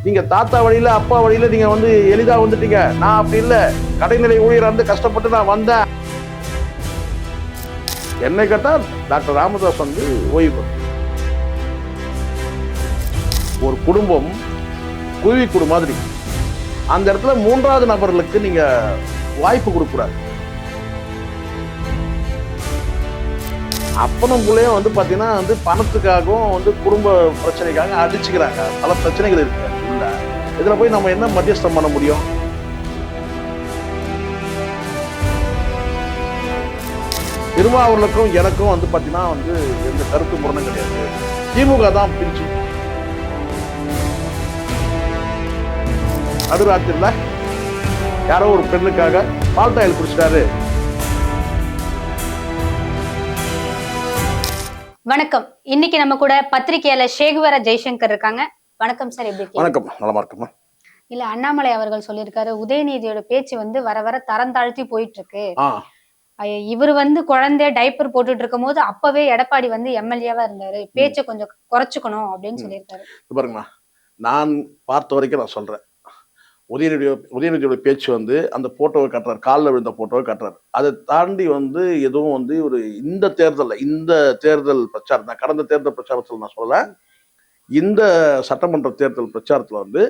நீங்க தாத்தா வழியில அப்பா வழியில நீங்க வந்து எளிதா வந்துட்டீங்க. நான் அப்படி இல்லை, கடைநிலை ஊழியர் வந்து கஷ்டப்பட்டு நான் வந்தேன். என்னை கேட்டா டாக்டர் ராமதாஸ் வந்து ஓய்வு. ஒரு குடும்பம் குருவி கூடு மாதிரி, அந்த இடத்துல மூன்றாவது நபர்களுக்கு நீங்க வாய்ப்பு கொடுக்கூடாது. அப்பனும் பிள்ளையும் வந்து பாத்தீங்கன்னா வந்து பணத்துக்காகவும் வந்து குடும்ப பிரச்சனைக்காக அடிச்சுக்கிறாங்க. பல பிரச்சனைகள் இருக்கு உள்ள. இதுல போய் நம்ம என்ன மத்தியஸ்தம் பண்ண முடியும்? திருமாவளவனுக்கும் எனக்கும் வந்து பாத்தீங்கன்னா வந்து எந்த கருத்து முரணும் கிடையாது. திமுக தான் பிரிச்சு நடுராத்திரில யாரோ ஒரு பெண்ணுக்காக பால்டாயில் குடிச்சிட்டாரு. வணக்கம். இன்னைக்கு நம்ம கூட பத்திரிகையாளர் சேகுவர ஜெய்சங்கர் இருக்காங்க. வணக்கம் சார், எப்படி இருக்கீங்க? வணக்கம், நலமா இருக்குமா? இல்ல, அண்ணாமலை அவர்கள் சொல்லியிருக்காரு, உதயநிதியோட பேச்சு வந்து வர வர தரம் தாழ்த்தி போயிட்டு இருக்கு. இவர் வந்து குழந்தை டைப்பர் போட்டுட்டு இருக்கும் போது அப்பவே எடப்பாடி வந்து எம்எல்ஏவா இருந்தாரு, பேச்சை கொஞ்சம் குறைச்சுக்கணும் அப்படின்னு சொல்லியிருக்காரு. பாருங்கண்ணா, நான் பார்த்த வரைக்கும் நான் சொல்றேன், உதயநிதியோட பேச்சு வந்து அந்த போட்டோவை காட்டுறாரு, காலில் விழுந்த போட்டோவை காட்டுறாரு. அதை தாண்டி வந்து எதுவும் வந்து ஒரு இந்த தேர்தல் பிரச்சாரம் தான், கடந்த தேர்தல் பிரச்சாரத்தில் நான் சொல்லல, இந்த சட்டமன்ற தேர்தல் பிரச்சாரத்தில் வந்து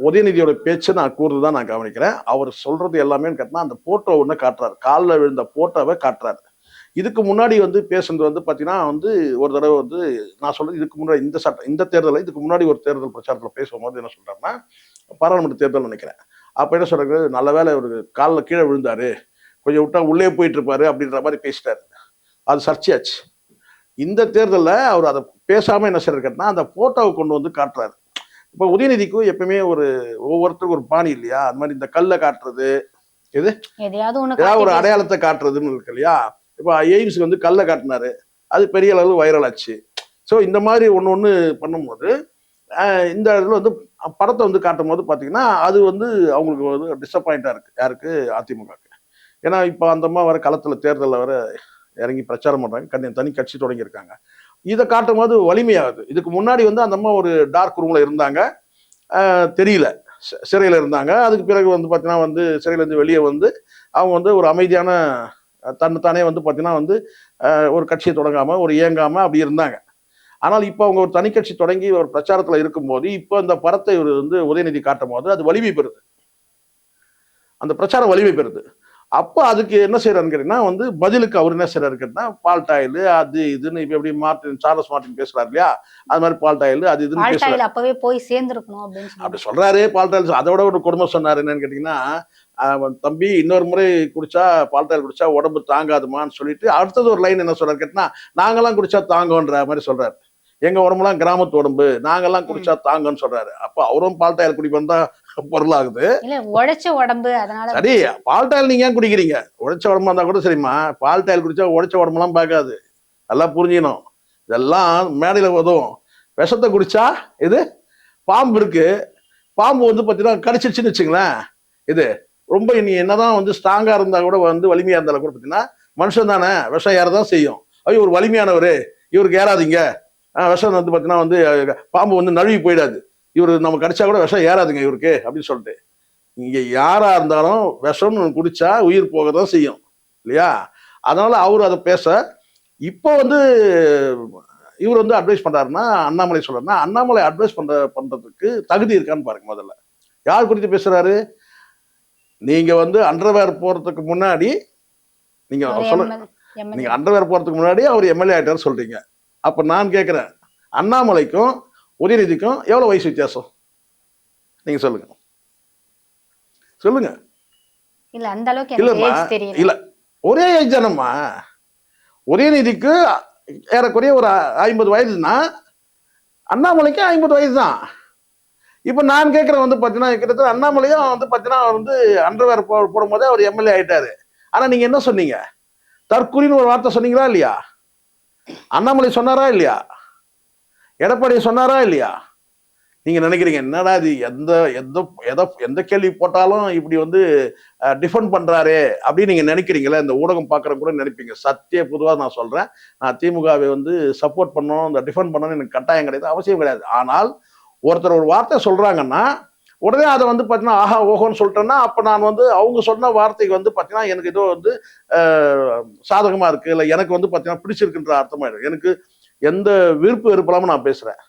உதயநிதியோட பேச்சு நான் கூறுதான் நான் கவனிக்கிறேன். அவர் சொல்றது எல்லாமே கேட்டா அந்த போட்டோ ஒன்று காட்டுறாரு, காலில் விழுந்த போட்டோவை காட்டுறாரு. இதுக்கு முன்னாடி வந்து பேசுறது வந்து பாத்தீங்கன்னா வந்து ஒரு தடவை வந்து நான் சொல்றது, இதுக்கு முன்னாடி இந்த தேர்தலில் இதுக்கு முன்னாடி ஒரு தேர்தல் பிரச்சாரத்தில் பேசும்போது என்ன சொல்றாருன்னா, பாராளுமன்ற தேர்தல் நினைக்கிறேன், அப்ப என்ன சொல்றாரு, நல்ல வேலை ஒரு காலில் கீழே விழுந்தாரு, கொஞ்சம் விட்டா உள்ளே போயிட்டு இருப்பாரு அப்படின்ற மாதிரி பேசிட்டாரு. அது சர்ச்சையாச்சு. இந்த தேர்தலில் அவர் அதை பேசாம என்ன செய்யறாரு கேட்டா அந்த போட்டோவை கொண்டு வந்து காட்டுறாரு. இப்போ உதயநிதிக்கும் எப்பவுமே ஒவ்வொருத்தருக்கும் ஒரு பாணி இல்லையா, அந்த மாதிரி இந்த கல்லை காட்டுறது, ஏதாவது ஒரு அடையாளத்தை காட்டுறதுன்னு இருக்கு இல்லையா. இப்போ எய்ம்ஸ்க்கு வந்து கல்லை காட்டினாரு, அது பெரிய அளவு வைரல் ஆச்சு. ஸோ இந்த மாதிரி ஒன்று பண்ணும்போது இந்த இடத்துல வந்து படத்தை வந்து காட்டும் போது பார்த்தீங்கன்னா அது வந்து அவங்களுக்கு வந்து டிசப்பாயிண்டாக இருக்கு. யாருக்கு? அதிமுகக்கு. ஏன்னா இப்போ அந்த அம்மா வர களத்தில் தேர்தலில் வர இறங்கி பிரச்சாரம் பண்ணுறாங்க, தனி கட்சி தொடங்கியிருக்காங்க. இதை காட்டும் போது வலிமையாகுது. இதுக்கு முன்னாடி வந்து அந்த அம்மா ஒரு டார்க் ரூமில் இருந்தாங்க, தெரியல, சிறையில் இருந்தாங்க. அதுக்கு பிறகு வந்து பார்த்தீங்கன்னா வந்து சிறையிலேருந்து வெளியே வந்து அவங்க வந்து ஒரு அமைதியான தன்னைத்தானே வந்து பார்த்தீங்கன்னா வந்து ஒரு கட்சியை தொடங்காமல் ஒரு இயங்காமல் அப்படி இருந்தாங்க. ஆனால் இப்போ அவங்க ஒரு தனி கட்சி தொடங்கி ஒரு பிரச்சாரத்தில் இருக்கும்போது இப்போ இந்த படத்தை இவர் வந்து உதயநிதி காட்டும் போது அது வலிமை பெறுது, அந்த பிரச்சாரம் வலிமை பெறுது. அப்போ அதுக்கு என்ன செய்யறாருன்னு கேட்டீங்கன்னா வந்து பதிலுக்கு அவர் என்ன செய்யறாரு கேட்டீங்கன்னா பால்டாயில் அது இதுன்னு இப்போ எப்படி சார்லஸ் மார்டின் பேசுறாரு இல்லையா, அது மாதிரி பால்டாயில் அது இதுன்னு பேசுறாரு. அப்பவே போய் சேர்ந்துருக்கணும் அப்படி சொல்றாரு. பால்டாயில் அதோட ஒரு கொடுமை சொன்னாரு, என்னன்னு கேட்டீங்கன்னா, தம்பி இன்னொரு முறை குடிச்சா பால்டாயில் குடிச்சா உடம்பு தாங்காதுமான்னு சொல்லிட்டு அடுத்தது ஒரு லைன் என்ன சொல்றாரு கேட்டீங்கன்னா, நாங்கெல்லாம் குடிச்சா தாங்கன்ற மாதிரி சொல்றாரு. எங்க உடம்புலாம் கிராமத்து உடம்பு, நாங்கெல்லாம் குடிச்சா தாங்கன்னு சொல்றாரு. அப்ப அவரும் பால்டாயில் குடிப்போம் தான் பொருளாகுது. உழைச்ச உடம்பு. அதனால சரி, பால்டாயில் நீங்க ஏன் குடிக்கிறீங்க? உழைச்ச உடம்பா இருந்தா கூட சரிம்மா, பால்டாயில் குடிச்சா உழைச்ச உடம்புலாம் பார்க்காது, நல்லா புரிஞ்சுக்கணும். இதெல்லாம் மேடையில உதவும். விஷத்தை குடிச்சா இது பாம்பு இருக்கு, பாம்பு வந்து பார்த்தீங்கன்னா கடிச்சிருச்சுன்னு வச்சுங்களேன், இது ரொம்ப நீ என்னதான் வந்து ஸ்ட்ராங்கா இருந்தா கூட வந்து வலிமையா இருந்தாலும் கூட பார்த்தீங்கன்னா மனுஷன் தானே, விஷம் ஏறதான் செய்யும். ஐயோ ஒரு வலிமையானவர், இவருக்கு ஏறாதீங்க, விஷம் வந்து பார்த்தீங்கன்னா வந்து பாம்பு வந்து நழுவி போயிடாது, இவர் நம்ம கடிச்சா கூட விஷம் ஏறாதுங்க இவருக்கு அப்படின்னு சொல்லிட்டு. இங்க யாரா இருந்தாலும் விஷம் குடிச்சா உயிர் போக தான் செய்யும் இல்லையா. அதனால அவர் அதை பேச இப்போ வந்து இவர் வந்து அட்வைஸ் பண்றாருன்னா, அண்ணாமலை சொல்றாருன்னா, அண்ணாமலை அட்வைஸ் பண்றதுக்கு தகுதி இருக்கான்னு பாருங்க. முதல்ல யார் குறித்து பேசுறாரு? நீங்க வந்து அண்டர்வேர் போறதுக்கு முன்னாடி நீங்க அண்டர்வேர் போறதுக்கு முன்னாடி அவர் எம்எல்ஏ ஆயிட்டார் சொல்றீங்க. அப்ப நான் கேட்கிறேன், அண்ணாமலைக்கும் உதயநிதிக்கும் எவ்வளவு வயசு வித்தியாசம்? நீங்க சொல்லுங்க சொல்லுங்க. இல்ல அந்த அளவுக்கு இல்ல, ஒரே ஏஜ் தானம்மா. உதயநிதிக்கு ஏறக்குறைய ஒரு 50 வயதுன்னா அண்ணாமலைக்கு 50 வயசு தான். இப்ப நான் கேட்கிறேன் வந்து பாத்தீங்கன்னா, கிட்டத்தட்ட அண்ணாமலையும் வந்து பாத்தீங்கன்னா வந்து அண்டர்வேர் போடும் போதே அவர் எம்எல்ஏ ஆயிட்டாரு. ஆனா நீங்க என்ன சொன்னீங்க? தற்கூரின்னு ஒரு வார்த்தை சொன்னீங்களா இல்லையா? அண்ணாமலை சொன்னாரா இல்லையா? எடப்பாடி சொன்னாரா இல்லையா? நீங்க நினைக்கிறீங்க என்னடா இது எந்த கேள்வி போட்டாலும் இப்படி வந்து டிஃபெண்ட் பண்றாரு அப்படின்னு நீங்க நினைக்கிறீங்களா? இந்த ஊடகம் பாக்குற கூட நினைப்பீங்க. சத்திய பொதுவா நான் சொல்றேன், நான் திமுகவை வந்து சப்போர்ட் பண்ணணும், இந்த டிஃபெண்ட் பண்ணணும்னு எனக்கு கட்டாயம் கிடையாது, அவசியம் கிடையாது. ஆனால் ஒருத்தர் ஒரு வார்த்தை சொல்றாங்கன்னா உடனே அதை வந்து பார்த்தீங்கன்னா ஆஹா ஓஹோன்னு சொல்லிட்டேன்னா அப்போ நான் வந்து அவங்க சொன்ன வார்த்தைக்கு வந்து பார்த்தீங்கன்னா எனக்கு ஏதோ வந்து சாதகமா இருக்கு, இல்லை எனக்கு வந்து பார்த்தீங்கன்னா பிடிச்சிருக்குன்ற அர்த்தமாயிடும். எனக்கு எந்த விருப்பு வெறுப்பலாம நான் பேசுறேன்.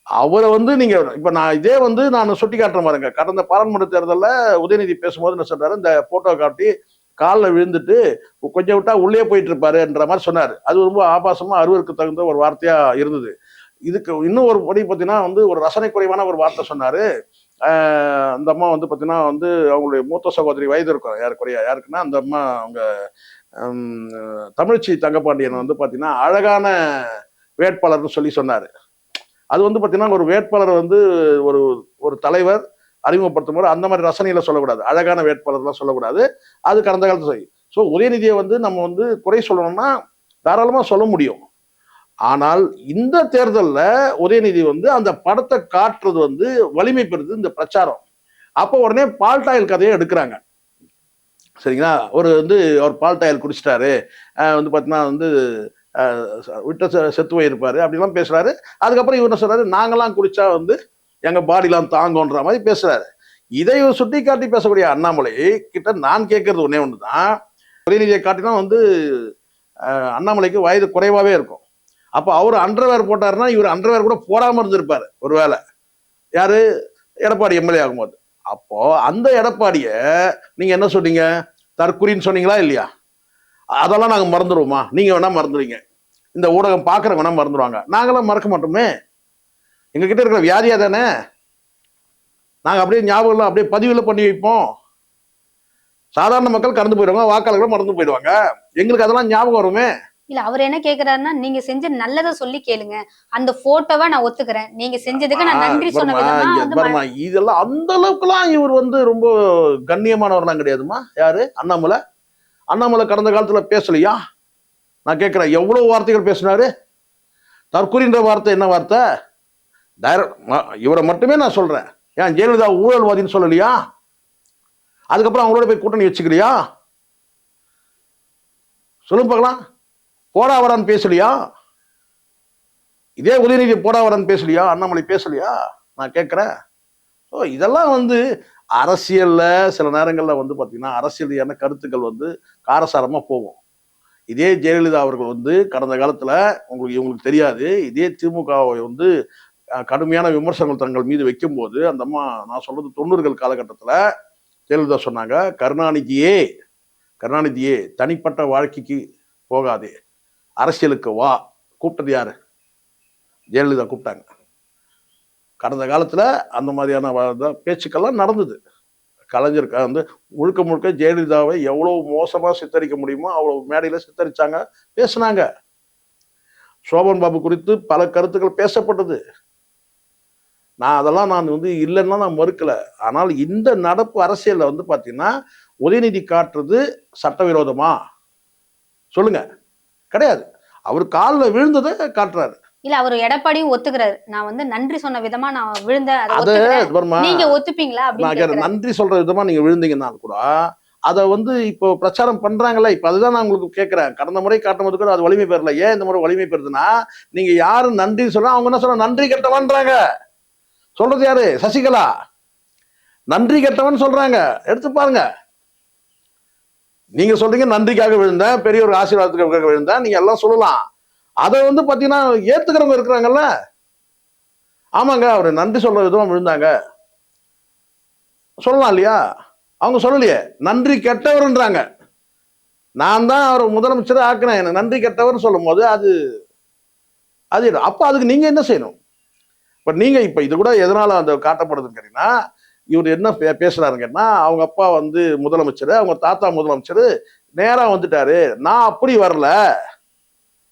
அவரை வந்து நீங்க இப்ப நான் இதே வந்து நான் சுட்டி காட்டுற மாதிரிங்க, கடந்த பாராளுமன்ற தேர்தலில் உதயநிதி பேசும்போது என்ன சொல்றாரு, இந்த போட்டோ காட்டி காலில் விழுந்துட்டு கொஞ்சம் விட்டா உள்ளே போயிட்டு இருப்பாருன்ற மாதிரி சொன்னாரு. அது ரொம்ப ஆபாசமா அருவருக்கு தகுந்த ஒரு வார்த்தையா இருந்தது. இதுக்கு இன்னும் ஒரு படி பார்த்தீங்கன்னா வந்து ஒரு ரசனை குறைவான ஒரு வார்த்தை சொன்னாரு. அந்த அம்மா வந்து பார்த்தீங்கன்னா வந்து அவங்களுடைய மூத்த சகோதரி வயது இருக்கும் யாருக்குறையா, யாருக்குன்னா அந்த அம்மா அவங்க தமிழ்ச்சி தங்கப்பாண்டியன் வந்து பார்த்தீங்கன்னா அழகான வேட்பாளர்னு சொல்லி சொன்னாரு. அது வந்து பார்த்தீங்கன்னா ஒரு வேட்பாளர் வந்து ஒரு ஒரு தலைவர் அறிமுகப்படுத்தும் போது அந்த மாதிரி ரசனையில சொல்லக்கூடாது, அழகான வேட்பாளர்லாம் சொல்லக்கூடாது. அது கடந்த காலத்து சரி. ஸோ உதயநிதியை வந்து நம்ம வந்து குறை சொல்லணும்னா தாராளமாக சொல்ல முடியும். ஆனால் இந்த தேர்தலில் உதயநிதி வந்து அந்த படத்தை காட்டுறது வந்து வலிமை பெறுது இந்த பிரச்சாரம். அப்போ உடனே பால்டாயில் கதையை எடுக்கிறாங்க. சரிங்களா, ஒரு வந்து அவர் பால்டாயில் குடிச்சிட்டாரு வந்து பார்த்தீங்கன்னா வந்து விட்ட செத்து போயிருப்பாரு அப்படிலாம் பேசுறாரு. அதுக்கப்புறம் இவர் என்ன சொல்றாரு, நாங்கெல்லாம் குடிச்சா வந்து எங்க பாடிலாம் தாங்கன்ற மாதிரி பேசுறாரு. இதை சுட்டி காட்டி பேசக்கூடிய அண்ணாமலை கிட்ட நான் கேட்கறது ஒன்னே ஒண்ணுதான், உதயநிதியை காட்டினா வந்து அண்ணாமலைக்கு வயது குறைவாவே இருக்கும். அப்போ அவர் அண்டர்வேர் போட்டாருன்னா இவர் அண்டர்வேர் கூட போடாம இருந்திருப்பாரு ஒருவேளை, யாரு எடப்பாடி எம்எல்ஏ ஆகும்போது. அப்போ அந்த எடப்பாடிய நீங்க என்ன சொன்னீங்க, தற்குறின்னு சொன்னீங்களா இல்லையா? அதெல்லாம் நாங்க மறந்துடுவோமா? நீங்க வேணா மறந்துடுவீங்க, இந்த ஊடகம் பாக்குறவங்க வேணா மறந்துடுவாங்க, நாங்களாம் மறக்க மாட்டோமே. எங்க கிட்ட இருக்கிற வியாதியா தானே, நாங்க அப்படியே ஞாபகம் அப்படியே பதிவுல பண்ணி வைப்போம். சாதாரண மக்கள் கடந்து போயிடுவாங்க, வாக்காளர்கள் மறந்து போயிடுவாங்க, எங்களுக்கு அதெல்லாம் ஞாபகம் வருமே. இல்ல அவர் என்ன கேக்குறாருன்னா, நீங்க செஞ்ச நல்லதை சொல்லி கேளுங்க, அந்த போட்டோவை நான் ஒத்துக்கிறேன், நீங்க செஞ்சதுக்கு நான் நன்றி சொன்ன விதமா. இதெல்லாம் அந்த அளவுக்குலாம் இவர் வந்து ரொம்ப கண்ணியமானவர்லாம் கிடையாதுமா. யாரு அண்ணாமலை? அண்ணாமலை கடந்த காலத்துல பேசலையா? நான் கேட்கிறேன், எவ்வளவு வார்த்தைகள் பேசினாரு? தற்கொலைன்ற வார்த்தை என்ன வார்த்தை? இவரை மட்டுமே நான் சொல்றேன். ஏன் ஜெயலலிதா ஊழல்வாதின்னு சொல்லலையா? அதுக்கப்புறம் அவங்களோட போய் கூட்டணி வச்சுக்கிறியா? சொல்லுங்க பார்க்கலாம். போடாவடான்னு பேசலையா? இதே உதயநிதி போடாவடான்னு பேசலையா? அண்ணாமலை பேசலையா? நான் கேட்கிறேன். ஸோ இதெல்லாம் வந்து அரசியல்ல சில நேரங்கள்ல வந்து பார்த்தீங்கன்னா அரசியல் ரீதியான கருத்துக்கள் வந்து காரசாரமா போகும். இதே ஜெயலலிதா அவர்கள் வந்து கடந்த காலத்துல இவங்களுக்கு தெரியாது, இதே திமுகவை வந்து கடுமையான விமர்சனங்கள் தங்கள் மீது வைக்கும் போது அந்த அம்மா, நான் சொல்றது 90கள் காலகட்டத்துல ஜெயலலிதா சொன்னாங்க, கருணாநிதியே தனிப்பட்ட வாழ்க்கைக்கு போகாதே, அரசியலுக்கு வா. கூப்பிட்டது யாரு? ஜெயலலிதா கூப்பிட்டாங்க. கடந்த காலத்துல அந்த மாதிரியான பேச்சுக்கள்லாம் நடந்தது. கலைஞர் வந்து முழுக்க முழுக்க ஜெயலலிதாவை எவ்வளவு மோசமா சித்தரிக்க முடியுமோ அவ்வளவு மேடையில சித்தரிச்சாங்க, பேசினாங்க. சோபன் பாபு குறித்து பல கருத்துக்கள் பேசப்பட்டது. அதெல்லாம் நான் வந்து இல்லைன்னா நான் மறுக்கல. ஆனால் இந்த நடப்பு அரசியல்ல வந்து பாத்தீங்கன்னா உதயநிதி காட்டுறது சட்டவிரோதமா? சொல்லுங்க. கிடையாது. அவர் காலில் விழுந்ததை காட்டுறாரு. இல்ல அவர் எடப்பாடியும் ஒத்துக்கிறாரு, நான் வந்து நன்றி சொன்ன விதமா நான் விழுந்தேன், நீங்க ஒத்துப்பீங்களா? நன்றி சொல்ற விதமா நீங்க விழுந்தீங்கன்னா கூட அதை வந்து இப்போ பிரச்சாரம் பண்றாங்கல்ல. இப்ப அதுதான் நான் உங்களுக்கு கேட்கிறேன். கடந்த முறை காட்டும் போது கூட அது வலிமை பெறல. ஏன் இந்த முறை வலிமை பெறுதுன்னா, நீங்க யாரும் நன்றி சொல்ல, அவங்க என்ன சொல்ற, நன்றி கெட்டவன்றாங்க. சொல்றது யாரு? சசிகலா. நன்றி கெட்டவன் சொல்றாங்க. எடுத்து பாருங்க. நீங்க சொல்றீங்க நன்றிக்காக விழுந்தேன், பெரிய ஒரு ஆசீர்வாதத்துக்காக விழுந்தேன், நீங்க எல்லாம் சொல்லலாம். அதை வந்து பாத்தீங்கன்னா ஏத்துக்கிறவங்க இருக்கிறாங்கல்ல. ஆமாங்க, அவர் நன்றி சொல்ற விதமா விழுந்தாங்க சொல்லலாம் இல்லையா? அவங்க சொல்லலையே, நன்றி கெட்டவர்ன்றாங்க. நான் தான் அவர் முதலமைச்சர் ஆக்கினேன், எனக்கு நன்றி கெட்டவர் சொல்லும் போது அது அப்ப அதுக்கு நீங்க என்ன செய்யணும்? இப்ப நீங்க இப்ப இது கூட எதனால அந்த காட்டப்படுதுன்னு கேட்டீங்கன்னா, இவர் என்ன பேசுறாருன்னு கேட்டா, அவங்க அப்பா வந்து முதலமைச்சர், அவங்க தாத்தா முதலமைச்சர், நேரா வந்துட்டாரு. நான் அப்படி வரல.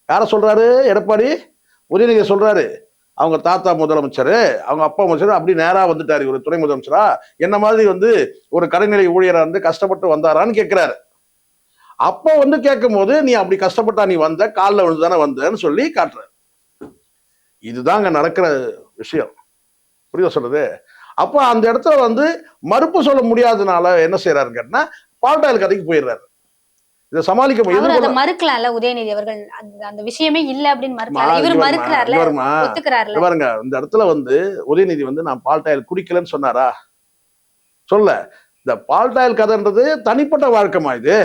யார சொல்றாரு? எடப்பாடி உதயநிதி சொல்றாரு. அவங்க தாத்தா முதலமைச்சர், அவங்க அப்பா முதலமைச்சர், அப்படி நேரா வந்துட்டாரு ஒரு துணை முதலமைச்சரா, என்ன மாதிரி வந்து ஒரு கடைநிலை ஊழியரா இருந்து கஷ்டப்பட்டு வந்தாரான்னு கேட்கிறாரு. அப்போ வந்து கேட்கும் போது, நீ அப்படி கஷ்டப்பட்டா நீ வந்த, காலில் விழுந்து தானே வந்தன்னு சொல்லி காட்டுற. இதுதான் அங்க நடக்கிற விஷயம். புரியுதா சொல்றது? அப்போ அந்த இடத்துல வந்து மறுப்பு சொல்ல முடியாதனால என்ன செய்யறாருன்னு கேட்டா, பால்டாயில் கதைக்கு போயிடுறாரு. இதை சமாளிக்க அவர் அதை மறுக்கலாம்ல உதயநிதி அவர்கள், அந்த விஷயமே இல்ல அப்படின்னு மறுக்கலாம். இவர் மறுக்கிறார்ல, ஒத்துக்கிறார்ல. பாருங்க, இந்த இடத்துல வந்து உதயநிதி வந்து நான் பால்டாயில் குடிக்கலன்னு சொன்னாரா? சொல்ல. இந்த பால்டாயில் கதைன்றது தனிப்பட்ட வாழ்க்கைமா இது.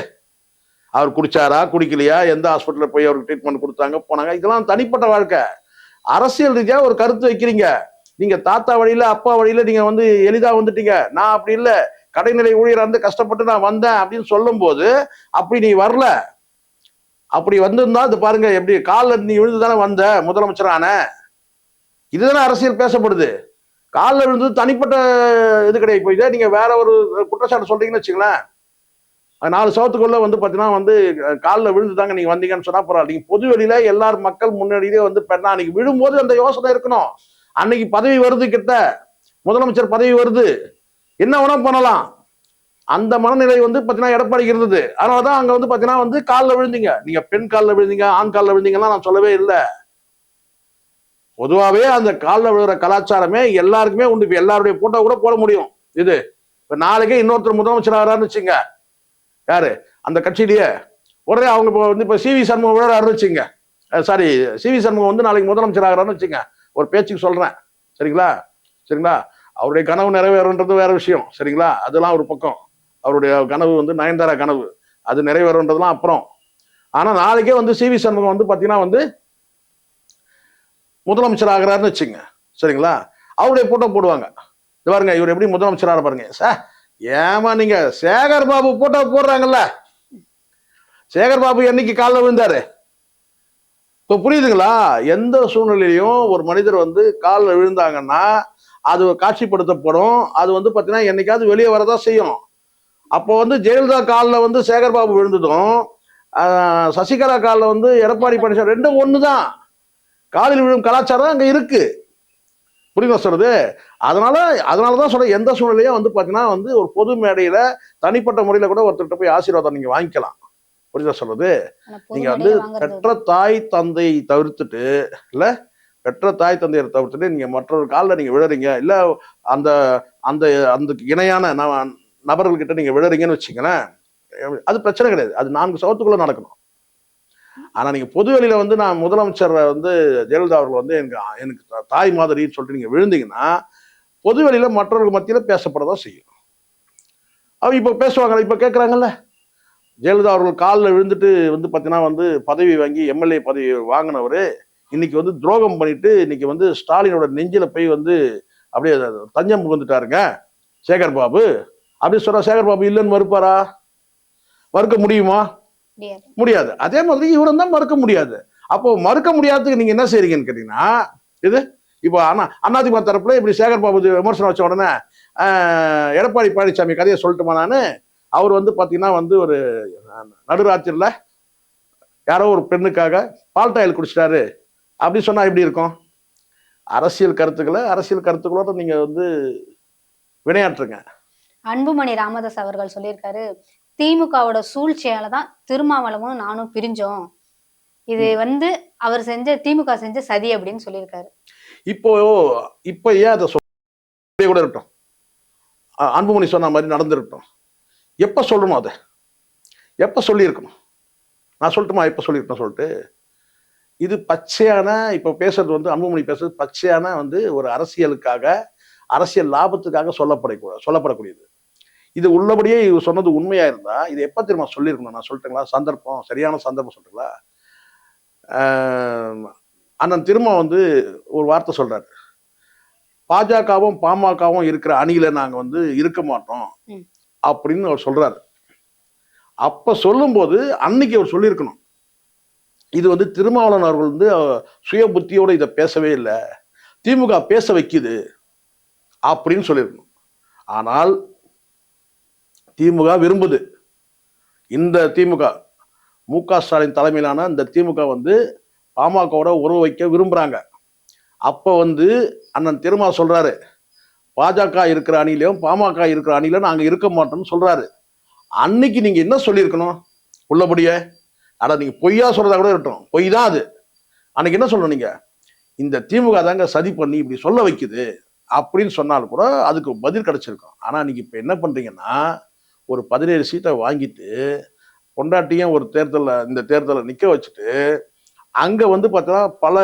அவர் குடிச்சாரா குடிக்கலையா, எந்த ஹாஸ்பிட்டல்ல போய் அவருக்கு ட்ரீட்மெண்ட் கொடுத்தாங்க போனாங்க, இதெல்லாம் தனிப்பட்ட வாழ்க்கை. அரசியல் ரீதியா ஒரு கருத்து வைக்கிறீங்க. நீங்க தாத்தா வழியில அப்பா வழியில நீங்க வந்து எளிதா வந்துட்டீங்க, நான் அப்படி இல்லை, கடைநிலை ஊழியர் வந்து கஷ்டப்பட்டு நான் வந்தேன் அப்படின்னு சொல்லும் போது அப்படி நீ வரல. அப்படி வந்திருந்தா இது பாருங்க, எப்படி காலில் நீ விழுந்து தானே வந்த முதலமைச்சரான. இதுதானே அரசியல் பேசப்படுது. காலில் விழுந்து தனிப்பட்ட இது கிடையாது. இப்போ இதே நீங்க வேற ஒரு குற்றச்சாட்டு சொல்றீங்கன்னு வச்சுங்களேன், 4 சவத்துக்குள்ள வந்து பாத்தீங்கன்னா வந்து காலில் விழுந்துதாங்க நீங்க வந்தீங்கன்னு சொன்னா பரவாயில்ல. நீங்க பொது வெளியில எல்லாரும் மக்கள் முன்னாடியே வந்து அன்னைக்கு விழும்போது அந்த யோசனை இருக்கணும். அன்னைக்கு பதவி வருது, கிட்ட முதலமைச்சர் பதவி வருது, என்ன வேணா பண்ணலாம், அந்த மனநிலை வந்து பாத்தீங்கன்னா எடப்பாடிக்கு இருந்தது. அதனாலதான் அங்க வந்து பாத்தீங்கன்னா வந்து காலில் விழுந்தீங்க. நீங்க பெண் காலில் விழுந்தீங்க, ஆண் காலில் விழுந்தீங்கன்னா நான் சொல்லவே இல்லை. பொதுவாகவே அந்த காலில் விழுற கலாச்சாரமே எல்லாருக்குமே உண்டு. இப்ப எல்லாருடைய போட்டோ கூட போட முடியும். இது இப்ப நாளைக்கே இன்னொருத்தர் முதலமைச்சர் ஆகிறாருன்னு வச்சுங்க, யாரு அந்த கட்சியிலேயே உடனே அவங்க வந்து இப்ப சிவி சண்முகம் விழுறாருன்னு வச்சுங்க, சாரி சிவி சண்முகம் வந்து நாளைக்கு முதலமைச்சர் ஆகிறாருன்னு வச்சுங்க, ஒரு பேச்சுக்கு சொல்றேன், சரிங்களா? சரிங்களா? அவருடைய கனவு நிறைவேறுன்றது வேற விஷயம், சரிங்களா? அதெல்லாம் ஒரு பக்கம். அவருடைய கனவு வந்து நயன்தாரா கனவு, அது நிறைவேறுன்றதுலாம் அப்புறம். ஆனா நாளைக்கே வந்து சிவி சண்முகம் வந்து பாத்தீங்கன்னா வந்து முதலமைச்சர் ஆகிறாருன்னு வச்சுங்க, சரிங்களா? அவருடைய போட்டோ போடுவாங்க. இது பாருங்க இவர் எப்படி முதலமைச்சராக பாருங்க. சார் ஏமா நீங்க சேகர் பாபு போட்டோ போடுறாங்கல்ல, சேகர் பாபு என்னைக்கு காலில் விழுந்தாரு? இப்போ புரியுதுங்களா? எந்த சூழ்நிலையிலையும் ஒரு மனிதர் வந்து காலில் விழுந்தாங்கன்னா அது காட்சிப்படுத்தப்படும். அது வந்து பார்த்தீங்கன்னா என்னைக்காவது வெளியே வரதான் செய்யும். அப்போ வந்து ஜெயலலிதா காலில் வந்து சேகர் பாபு விழுந்ததும் சசிகலா காலில் வந்து எடப்பாடி பழனிசாமி ரெண்டும் ஒன்று தான். காலில் விழும் கலாச்சாரம் அங்கே இருக்கு. புரியுதா சொல்றது? அதனாலதான் சொல்ற, எந்த சூழ்நிலையும் வந்து பாத்தீங்கன்னா வந்து ஒரு பொது மேடையில தனிப்பட்ட முறையில கூட ஒருத்தர்கிட்ட போய் ஆசீர்வாதம் நீங்க வாங்கிக்கலாம். புரியுதா சொல்றது? நீங்க வந்து பெற்ற தாய் தந்தை தவிர்த்துட்டு, இல்ல பெற்ற தாய் தந்தையரை தவிர்த்துட்டு நீங்க மற்றொரு காலில் நீங்க விழறீங்க, இல்ல அந்த அந்த அந்த இணையான நபர்கள்கிட்ட நீங்க விழறீங்கன்னு வச்சுங்களேன், அது பிரச்சனை கிடையாது. அது 4 சவத்துக்குள்ள நடக்கணும். ஆனா நீங்க பொது வெளியில வந்து நான் முதலமைச்சர் வந்து ஜெயலலிதா அவர்கள் வந்து எனக்கு தாய் மாதிரின்னு சொல்லிட்டு நீங்க விழுந்தீங்கன்னா பொது வெளியில மற்றவர்கள் மத்தியில பேசப்படதான் செய்யும். அவங்க இப்ப பேசுவாங்க, இப்ப கேட்கறாங்கல்ல, ஜெயலலிதா அவர்கள் காலில் விழுந்துட்டு வந்து பாத்தீங்கன்னா வந்து பதவி வாங்கி எம்எல்ஏ பதவி வாங்கினவரு இன்னைக்கு வந்து துரோகம் பண்ணிட்டு இன்னைக்கு வந்து ஸ்டாலினோட நெஞ்சில போய் வந்து அப்படியே தஞ்சம் புகுந்துட்டாருங்க சேகர் பாபு அப்படின்னு சொன்னா சேகர் பாபு இல்லைன்னு மறுப்பாரா? மறுக்க முடியுமா? முடியாது. அதே மாதிரி இவரும் தான் மறுக்க முடியாது. அப்போ மறுக்க முடியாததுக்கு நீங்க என்ன செய்றீங்கன்னு கேட்டீங்கன்னா, இது இப்போ அதிமுக தரப்புல இப்படி சேகர் பாபு விமர்சனம் வச்ச உடனே எடப்பாடி பழனிசாமி கதையை சொல்லட்டுமா? நானு அவர் வந்து பாத்தீங்கன்னா வந்து ஒரு நடுராத்திரில யாரோ ஒரு பெண்ணுக்காக பால்டாயில் குடிச்சிட்டாரு அப்படி சொன்னா எப்படி இருக்கும்? அரசியல் கருத்துக்களோட நீங்க வந்து வினையாற்றுங்க. அன்புமணி ராமதாஸ் அவர்கள் சொல்லியிருக்காரு, திமுகவோட சூழ்ச்சியாலதான் திருமாவளவனும் நானும் பிரிஞ்சோம், இது வந்து அவர் திமுக செஞ்ச சதி அப்படின்னு சொல்லியிருக்காரு. இப்போ ஏன் அதை கூட இருக்கட்டும், அன்புமணி சொன்ன மாதிரி நடந்திருக்கட்டும், எப்ப சொல்லணும், அதை எப்ப சொல்லியிருக்கணும்? நான் சொல்லட்டுமா எப்ப சொல்லியிருக்கணும் சொல்லிட்டு? இது பச்சையான, இப்ப பேசுறது வந்து அன்புமணி பேசுறது பச்சையான வந்து ஒரு அரசியலுக்காக, அரசியல் லாபத்துக்காக சொல்லப்படக்கூடியது. இது உள்ளபடியே இவர் சொன்னது உண்மையா இருந்தா இது எப்ப திரும்ப சொல்லியிருக்கணும்? நான் சொல்லட்டுங்களா? சந்தர்ப்பம், சரியான சந்தர்ப்பம் சொல்றீங்களா? அண்ணன் திரும்ப வந்து ஒரு வார்த்தை சொல்றாரு, பாஜகவும் பாமகவும் இருக்கிற அணியில நாங்க வந்து இருக்க மாட்டோம் அப்படின்னு அவர் சொல்றாரு. அப்ப சொல்லும் போது அன்னைக்கு அவர் சொல்லியிருக்கணும், இது வந்து திருமாவளவன் அவர்கள் வந்து சுய புத்தியோட இதை பேசவே இல்லை, திமுக பேச வைக்குது அப்படின்னு சொல்லியிருக்கணும். ஆனால் திமுக விரும்புது, இந்த திமுக மு.க. ஸ்டாலின் தலைமையிலான இந்த திமுக வந்து பாமகவோட உறவு வைக்க விரும்புறாங்க. அப்ப வந்து அண்ணன் திருமா சொல்றாரு, பாஜக இருக்கிற அணியிலையும் பாமக இருக்கிற அணியில நாங்க இருக்க மாட்டோம்னு சொல்றாரு. அன்னைக்கு நீங்க என்ன சொல்லியிருக்கணும்? உள்ளபடியே நீங்க பொய்யா சொல்றதா கூட இருக்கட்டும், பொய் தான் அது. அன்னைக்கு என்ன சொல்லணும்? நீங்க இந்த திமுக தாங்க சதி பண்ணி இப்படி சொல்ல வைக்குது அப்படின்னு சொன்னாலும் கூட அதுக்கு பதில் கிடைச்சிருக்கும். ஆனா நீங்க இப்ப என்ன பண்றீங்கன்னா, ஒரு 17 சீட்டை வாங்கிட்டு பொண்டாட்டியும் ஒரு இந்த தேர்தலில் நிக்க வச்சுட்டு அங்க வந்து பார்த்தீங்கன்னா பல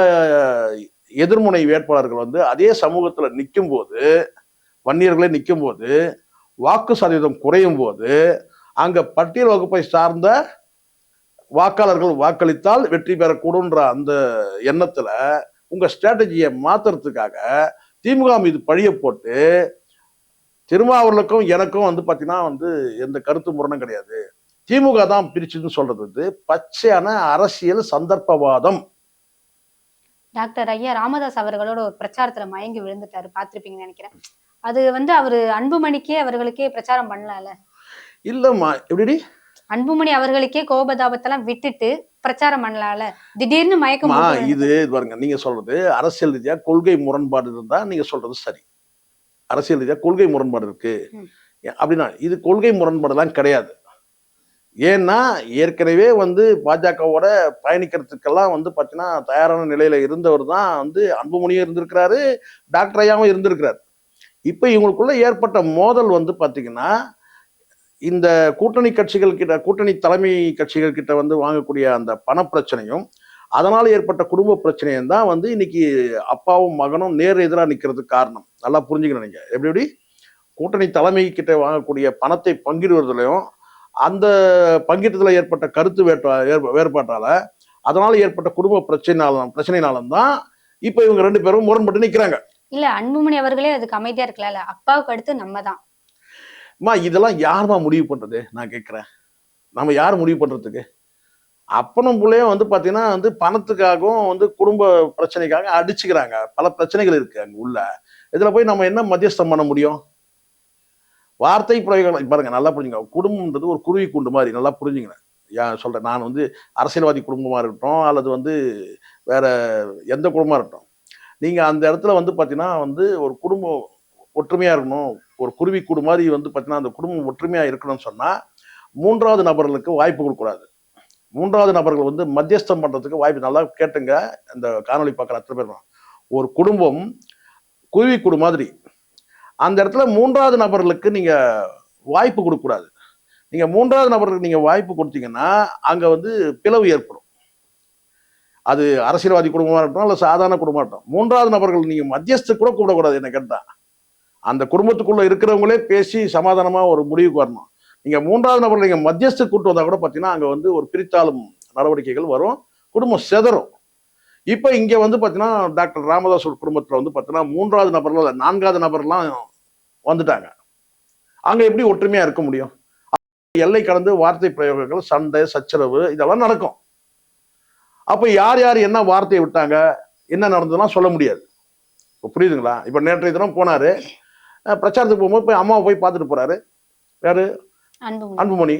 எதிர்முனை வேட்பாளர்கள் வந்து அதே சமூகத்துல நிற்கும் போது, வன்னியர்களே நிற்கும் போது, வாக்கு சதவீதம் குறையும் போது, அங்க பட்டியல் வகுப்பை சார்ந்த வாக்காளர்கள் வாக்களித்தால் வெற்றி பெறக்கூடும்ன்ற அந்த எண்ணத்துல உங்க ஸ்ட்ராட்டஜியை மாத்துறதுக்காக திமுக மீது பழிய போட்டு, திருமாவளவனுக்கும் எனக்கும் வந்து பாத்தீங்கன்னா வந்து எந்த கருத்து முரணும் கிடையாது, திமுக தான் பிரிச்சுன்னு சொல்றது வந்து பச்சையான அரசியல் சந்தர்ப்பவாதம். டாக்டர் ஐயா ராமதாஸ் அவர்களோட ஒரு பிரச்சாரத்துல மயங்கி விழுந்துட்டாரு, பாத்திருப்பீங்கன்னு நினைக்கிறேன். அது வந்து அவரு அன்புமணிக்கே அவர்களுக்கே பிரச்சாரம் பண்ணலாம்ல? இல்லம்மா, எப்படி அன்புமணி அவர்களுக்கே கோபதாபத்தெல்லாம் விட்டுட்டு பிரச்சாரம் பண்ணலாம்ல? திடீர்னு மயக்கம் போட்டு இது பாருங்க, நீங்க சொல்றது அரசியல் ரீதியா கொள்கை முரண்பாடு இருந்தா நீங்க சொல்றது சரி. அரசியல் ரீதியா கொள்கை முரண்பாடு இருக்கு அப்படின்னா, இது கொள்கை முரண்பாடுலாம் கிடையாது. ஏன்னா ஏற்கனவே வந்து பாஜகவோட பயணிக்கிறதுக்கெல்லாம் வந்து பாத்தீங்கன்னா தயாரான நிலையில இருந்தவர் தான் வந்து அன்புமணியும் இருந்திருக்கிறாரு, டாக்டர் ஐயாவும் இருந்திருக்கிறாரு. இப்ப இவங்களுக்குள்ள ஏற்பட்ட மோதல் வந்து பாத்தீங்கன்னா, இந்த கூட்டணி கட்சிகள் கிட்ட, கூட்டணி தலைமை கட்சிகள் கிட்ட வந்து வாங்கக்கூடிய அந்த பண பிரச்சனையும், அதனால ஏற்பட்ட குடும்ப பிரச்சனையும் தான் வந்து இன்னைக்கு அப்பாவும் மகனும் நேர் எதிராக நிக்கிறதுக்கு காரணம். நல்லா புரிஞ்சுக்கணும். நீங்க எப்படி கூட்டணி தலைமை கிட்ட வாங்கக்கூடிய பணத்தை பங்கிடுவதிலையும், அந்த பங்கீட்டத்துல ஏற்பட்ட கருத்து வேறுபாட்டால அதனால ஏற்பட்ட குடும்ப பிரச்சனைனாலும் தான் இப்ப இவங்க 2 பேரும் முரண்பட்டு நிக்கிறாங்க. இல்ல, அன்புமணி அவர்களே அதுக்கு அமைதியா இருக்கலாம்ல? அப்பாவுக்கு அடுத்து நம்ம தான். இதெல்லாம் யாருமா முடிவு பண்றது? நான் கேட்கிறேன். நம்ம யார் முடிவு பண்றதுக்கு? அப்பனும் புள்ளையும் வந்து பாத்தீங்கன்னா வந்து பணத்துக்காகவும் வந்து குடும்ப பிரச்சனைக்காக அடிச்சுக்கிறாங்க. பல பிரச்சனைகள் இருக்கு அங்க உள்ள. இதுல போய் நம்ம என்ன மத்தியஸ்தம் பண்ண முடியும்? வார்த்தை பிரயோகம் பாருங்க, நல்லா புரிஞ்சுங்க. குடும்பம்ன்றது ஒரு குருவி கூண்டு மாதிரி, நல்லா புரிஞ்சுங்க. சொல்றேன், நான் வந்து அரசியல்வாதி குடும்பமா இருக்கட்டும் அல்லது வந்து வேற எந்த குடும்பமா இருக்கட்டும், நீங்க அந்த இடத்துல வந்து பாத்தீங்கன்னா வந்து ஒரு குடும்பம் ஒற்றுமையா இருக்கணும், ஒரு குருவி கூடு மாதிரி வந்து பாத்தீங்கன்னா அந்த குடும்பம் ஒற்றுமையா இருக்கணும்னு சொன்னா 3வது நபர்களுக்கு வாய்ப்பு கொடுக்கக்கூடாது. 3வது நபர்கள் வந்து மத்தியஸ்தம் பண்றதுக்கு வாய்ப்பு. நல்லா கேட்டுங்க, இந்த காணொலி பார்க்குற அத்தனை பேர். ஒரு குடும்பம் குருவி கூடு மாதிரி, அந்த இடத்துல 3வது நபர்களுக்கு நீங்க வாய்ப்பு கொடுக்கக்கூடாது. நீங்க 3வது நபர்களுக்கு நீங்க வாய்ப்பு கொடுத்தீங்கன்னா அங்க வந்து பிளவு ஏற்படும். அது அரசியல்வாதி குடும்பமா இருக்கட்டும் இல்ல சாதாரண குடும்பமா இருக்கட்டும், 3வது நபர்கள் நீங்க மத்தியஸ்து கூட கூடக்கூடாது. என்ன கேட்டா அந்த குடும்பத்துக்குள்ள இருக்கிறவங்களே பேசி சமாதானமா ஒரு முடிவுக்கு வரணும். நீங்க 3வது நபர்கள் நீங்க மத்தியஸ்து கூட்டு வந்தா கூட பாத்தீங்கன்னா அங்க வந்து ஒரு பிரித்தாளும் நடவடிக்கைகள் வரும், குடும்பம் செதறும். இப்ப இங்க வந்து பாத்தீங்கன்னா டாக்டர் ராமதாஸ் குடும்பத்துல வந்து பாத்தீங்கன்னா 3வது நபர்கள் 4வது நபர்லாம் வந்துட்டாங்க. அங்க எப்படி ஒற்றுமையா இருக்க முடியும்? எல்லை கடந்து வார்த்தை பிரயோகங்கள், சண்டை, சச்சரவு இதெல்லாம் நடக்கும். அப்ப யார் யார் என்ன வார்த்தையை விட்டாங்க, என்ன நடந்ததுன்னா சொல்ல முடியாது. புரியுதுங்களா? இப்ப நேற்றைய தினம் போனாரு, பிரச்சாரத்துக்கு போகும்போது போய் அம்மாவை போய் பார்த்துட்டு போறாரு. யாரு? அன்புமணி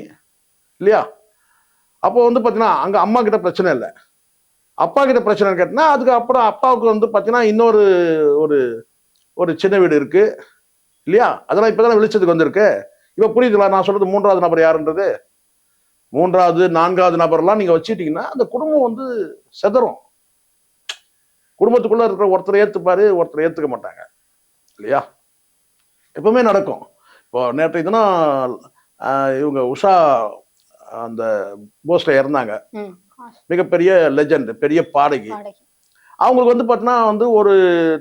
இல்லையா? அப்போ வந்து பாத்தீங்கன்னா அங்க அம்மா கிட்ட பிரச்சனை இல்லை, அப்பா கிட்ட பிரச்சனை கேட்டா அதுக்கு அப்புறம் அப்பாவுக்கு வந்து பாத்தீங்கன்னா இன்னொரு ஒரு ஒரு சின்ன வீடு இருக்கு இல்லையா? அதெல்லாம் இப்பதானே வெளிச்சத்துக்கு வந்திருக்கு. இப்ப புரியுதுங்களா நான் சொல்றது? 3வது நபர் யாருன்றது. 3வது 4வது நபர்லாம் நீங்க வச்சுட்டீங்கன்னா அந்த குடும்பம் வந்து செதறும். குடும்பத்துக்குள்ள இருக்கிற ஒருத்தரை ஏத்துப்பாரு, ஒருத்தரை ஏத்துக்க மாட்டாங்க இல்லையா? எப்பவுமே நடக்கும். இப்போ நேற்றைய தினம் இவங்க உஷா அந்த போஸ்ட்ல இறந்தாங்க. மிகப்பெரிய லெஜண்ட், பெரிய பாடகி. அவங்களுக்கு வந்து பாத்தீங்கன்னா வந்து ஒரு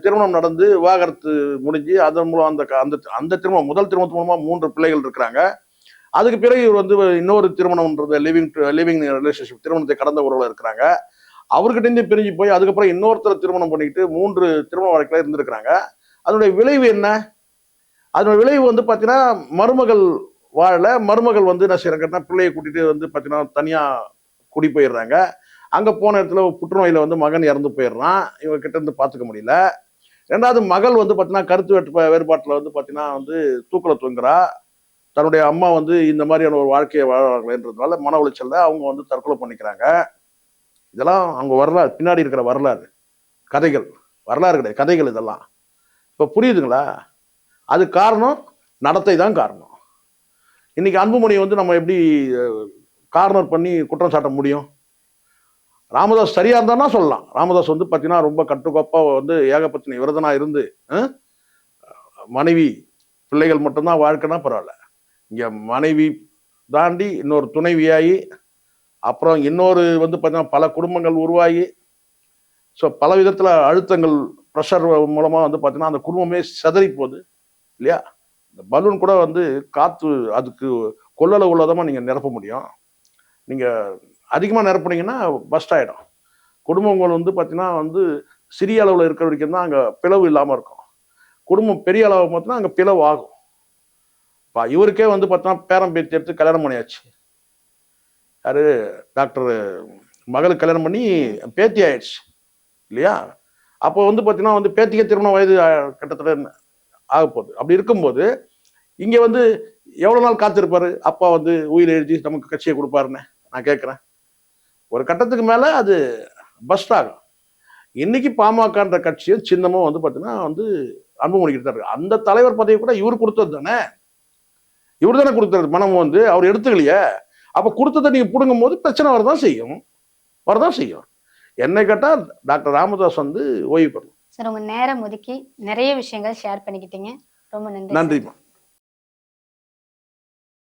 திருமணம் நடந்து விவாகரத்து முடிஞ்சு அதன் மூலம் அந்த திருமணம், முதல் திருமணத்து மூலமா 3 பிள்ளைகள் இருக்கிறாங்க. அதுக்கு பிறகு இவர் வந்து இன்னொரு திருமணம்ன்றது லிவிங் ரிலேஷன்ஷிப், திருமணத்தை கடந்த உறவுல இருக்கிறாங்க. அவர்கிட்ட இருந்து பிரிஞ்சு போய் அதுக்கப்புறம் இன்னொருத்தர் திருமணம் பண்ணிக்கிட்டு 3 திருமண வாழ்க்கையில இருந்திருக்கிறாங்க. அதனுடைய விளைவு என்ன? அதனுடைய விளைவு வந்து பாத்தீங்கன்னா மருமகள் வாழல, மருமகள் வந்து என்ன செய்யறாங்கன்னா பிள்ளையை கூட்டிட்டு வந்து பாத்தீங்கன்னா தனியா குடி போயிடுறாங்க. அங்க போன இடத்துல புற்றுநோயில வந்து மகன் இறந்து போயிடுறான், இவங்க கிட்ட இருந்து பாத்துக்க முடியல. 2வது மகள் வந்து பாத்தீங்கன்னா கருத்து வேறுபாட்டுல வந்து பாத்தீங்கன்னா வந்து தூக்கல தூங்குறா. தன்னுடைய அம்மா வந்து இந்த மாதிரியான ஒரு வாழ்க்கையை வாழ்றாங்களேன்றதுனால மன உளைச்சல்ல அவங்க வந்து தற்கொலை பண்ணிக்கிறாங்க. இதெல்லாம் அவங்க வரலாறு, பின்னாடி இருக்கிற வரலாறு, கதைகள். வரலாறு கிடையாது, கதைகள் இதெல்லாம். இப்ப புரியுதுங்களா? அது காரணம் நடத்தை தான் காரணம். இன்னைக்கு அன்புமணி வந்து நம்ம எப்படி கார்னர் பண்ணி குற்றம் சாட்ட முடியும்? ராமதாஸ் சரியா இருந்தான்னா சொல்லலாம். ராமதாஸ் வந்து பாத்தீங்கன்னா ரொம்ப கட்டுக்கோப்பா வந்து ஏகபத்தினி விரதனா இருந்து மனைவி பிள்ளைகள் மட்டும்தான் வாழ்க்கைன்னா பரவாயில்ல, இங்க மனைவி தாண்டி இன்னொரு துணைவியாகி அப்புறம் இன்னொரு வந்து பார்த்தீங்கன்னா பல குடும்பங்கள் உருவாகி ஸோ பல விதத்தில் அழுத்தங்கள் ப்ரெஷர் மூலமாக வந்து பார்த்தீங்கன்னா அந்த குடும்பமே சிதறி போகுது இல்லையா. இந்த பலூன் கூட வந்து காற்று அதுக்கு கொள்ளளவு உள்ளதமாக நீங்கள் நிரப்ப முடியும். நீங்கள் அதிகமாக நிரப்புனீங்கன்னா பஸ்ட் ஆகிடும். குடும்பங்கள் வந்து பார்த்தீங்கன்னா வந்து சிறிய அளவில் இருக்கிற வரைக்கும் தான் அங்கே பிளவு இல்லாமல் இருக்கும். குடும்பம் பெரிய அளவு பார்த்தீங்கன்னா அங்கே பிளவு ஆகும். இப்போ இவருக்கே வந்து பார்த்தீங்கன்னா பேரம் பேத்தி எடுத்து கல்யாணம் பண்ணியாச்சு. யாரு டாக்டர் மகளுக்கு கல்யாணம் பண்ணி பேத்தி ஆயிடுச்சு இல்லையா. அப்போ வந்து பார்த்தீங்கன்னா வந்து பேத்திக்கே திருமண வயது கிட்டத்தட்ட ஆக போகுது. அப்படி இருக்கும்போது இங்கே வந்து எவ்வளோ நாள் காத்திருப்பாரு அப்பா வந்து உயிர் எழுதி நமக்கு கட்சியை கொடுப்பாருன்னு நான் கேட்குறேன். ஒரு கட்டத்துக்கு மேலே அது பஸ்ட் ஆகும். இன்னைக்கு பாமகன்ற கட்சியும் சின்னமும் வந்து பார்த்தீங்கன்னா வந்து அன்புமணிக்கிட்டு தான் இருக்கு. அந்த தலைவர் பதவி கூட இவர் கொடுத்தது தானே. இவர் தானே கொடுத்தது. மனம் வந்து அவர் எடுத்துக்கலையே. அப்போ கொடுத்ததை நீங்கள் பிடுங்கும் போது பிரச்சனை வரதான் செய்யும். என்னை கேட்டால் டாக்டர் ராமதாஸ் வந்து ஓய்வு பெறணும். சார் உங்க நேரம் ஒதுக்கி நிறைய விஷயங்கள் ஷேர் பண்ணிக்கிட்டீங்க. ரொம்ப நன்றி. நன்றிம்மா.